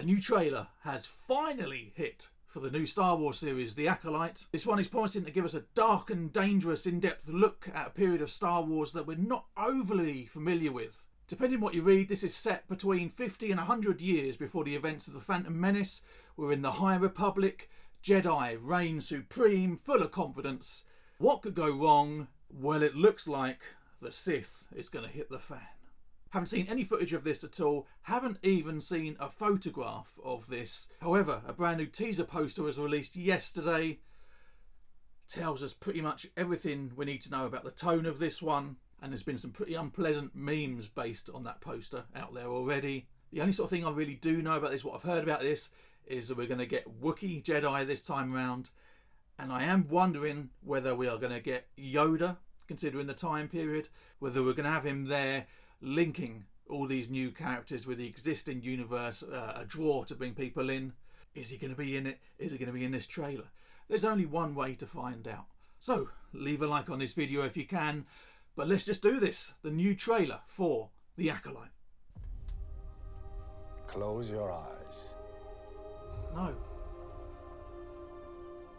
new trailer has finally hit for the new Star Wars series, The Acolyte. This one is promising to give us a dark and dangerous in-depth look at a period of Star Wars that we're not overly familiar with. Depending on what you read, this is set between 50 and 100 years before the events of the Phantom Menace. We're in the High Republic. Jedi reign supreme, full of confidence. What could go wrong? Well, it looks like the Sith is going to hit the fan. Haven't seen any footage of this at all. Haven't even seen a photograph of this. However, a brand new teaser poster was released yesterday. Tells us pretty much everything we need to know about the tone of this one. And there's been some pretty unpleasant memes based on that poster out there already. The only sort of thing I really do know about this, what I've heard about this, is that we're going to get Wookiee Jedi this time around. And I am wondering whether we are going to get Yoda, considering the time period. Whether we're going to have him there linking all these new characters with the existing universe, a draw to bring people in. Is he going to be in it? Is he going to be in this trailer? There's only one way to find out. So leave a like on this video if you can. But let's just do this. The new trailer for The Acolyte. Close your eyes. No.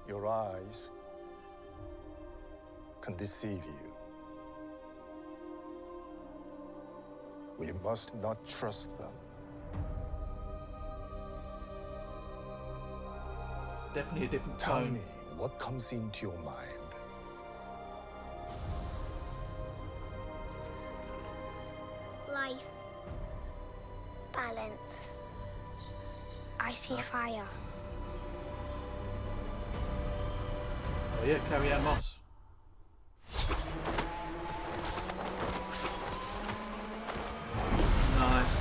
Your eyes can deceive you. We must not trust them. Definitely a different Tell tone. me what comes into your mind. Life. Balance. I see fire. Oh yeah, Carrie-Anne Moss. Nice.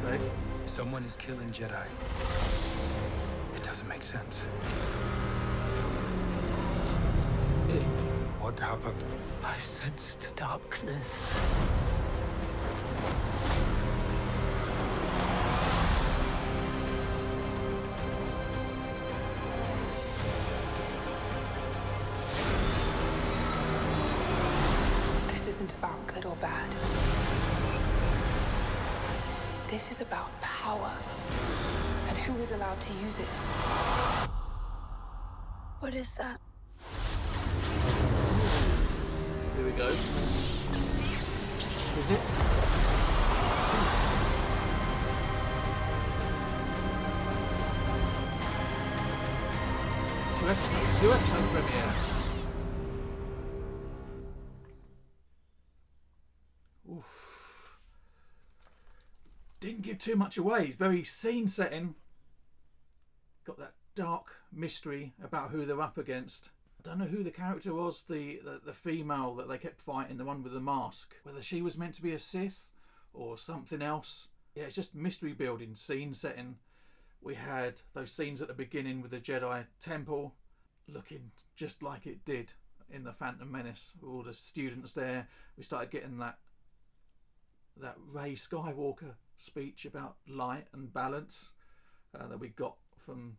Okay. Someone is killing Jedi. It doesn't make sense. What happened? I sensed darkness. This isn't about good or bad. This is about power and who is allowed to use it. What is that? Here we go. Is it? Two episode premiere. Oof. Didn't give too much away. Very scene setting. Got that dark mystery about who they're up against. I don't know who the character was, the female that they kept fighting, the one with the mask. Whether she was meant to be a Sith or something else. Yeah, it's just mystery building, scene setting. We had those scenes at the beginning with the Jedi temple looking just like it did in the Phantom Menace. All the students there. We started getting that Rey Skywalker speech about light and balance that we got from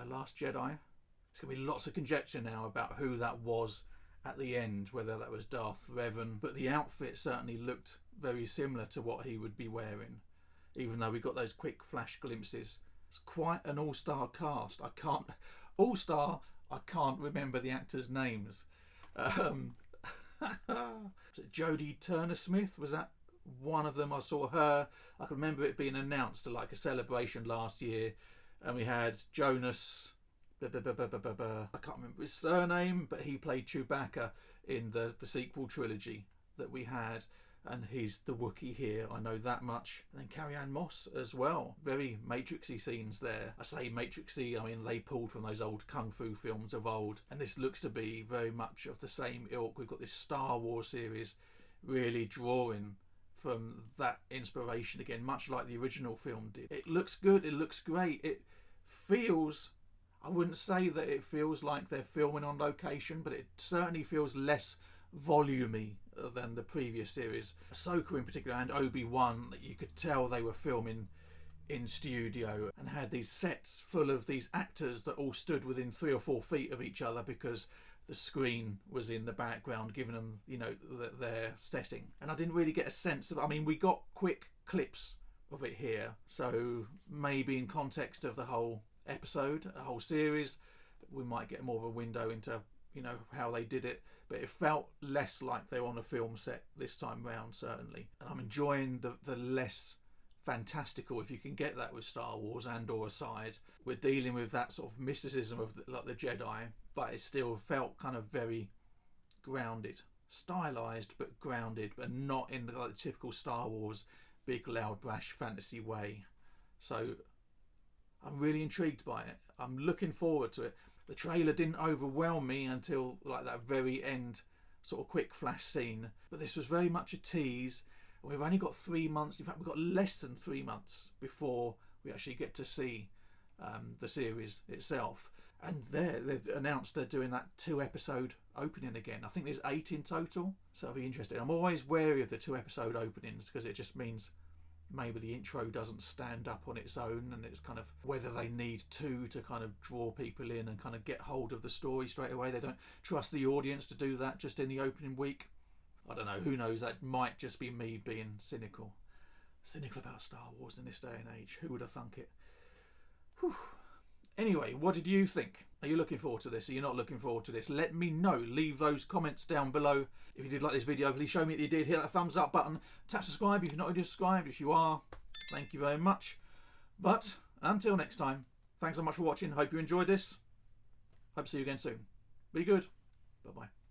Last Jedi. There's going to be lots of conjecture now about who that was at the end, whether that was Darth Revan, but the outfit certainly looked very similar to what he would be wearing, even though we got those quick flash glimpses. It's quite an all-star cast. I can't remember the actors' names. Was it Jodie Turner-Smith? Was that one of them? I saw her. I can remember it being announced to like a celebration last year, and we had Jonas. I can't remember his surname, but he played Chewbacca in the sequel trilogy that we had, and he's the Wookiee here. I know that much. And then Carrie-Anne Moss as well. Very Matrixy scenes there. I say Matrixy, I mean they pulled from those old kung fu films of old, and this looks to be very much of the same ilk. We've got this Star Wars series really drawing from that inspiration again, much like the original film did. It looks good, it looks great. It feels, I wouldn't say that it feels like they're filming on location, but it certainly feels less volumey than the previous series. Ahsoka in particular and Obi-Wan, you could tell they were filming in studio and had these sets full of these actors that all stood within 3 or 4 feet of each other because the screen was in the background, giving them, you know, their setting. And I didn't really get a sense of, I mean, we got quick clips of it here, so maybe in context of the whole episode, a whole series, we might get more of a window into, you know, how they did it. But it felt less like they were on a film set this time round, certainly. And I'm enjoying the less fantastical, if you can get that with Star Wars and or aside. We're dealing with that sort of mysticism of like the Jedi, but it still felt kind of very grounded, stylized but grounded, but not in the typical Star Wars big loud brash fantasy way. So I'm really intrigued by it. I'm looking forward to it. The trailer didn't overwhelm me until like that very end sort of quick flash scene, but this was very much a tease. We've only got 3 months, in fact we've got less than 3 months before we actually get to see the series itself. And they've announced they're doing that 2-episode opening again. I think there's 8 in total, so I'll be interested. I'm always wary of the 2-episode openings because it just means maybe the intro doesn't stand up on its own, and it's kind of whether they need 2 to kind of draw people in and kind of get hold of the story straight away. They don't trust the audience to do that just in the opening week. I don't know, who knows, that might just be me being cynical about Star Wars in this day and age. Who would have thunk it? Whew. Anyway, what did you think? Are you looking forward to this? Are you not looking forward to this? Let me know. Leave those comments down below. If you did like this video, please show me that you did. Hit that thumbs up button. Tap subscribe if you're not already subscribed. If you are, thank you very much. But until next time, thanks so much for watching. Hope you enjoyed this. Hope to see you again soon. Be good. Bye-bye.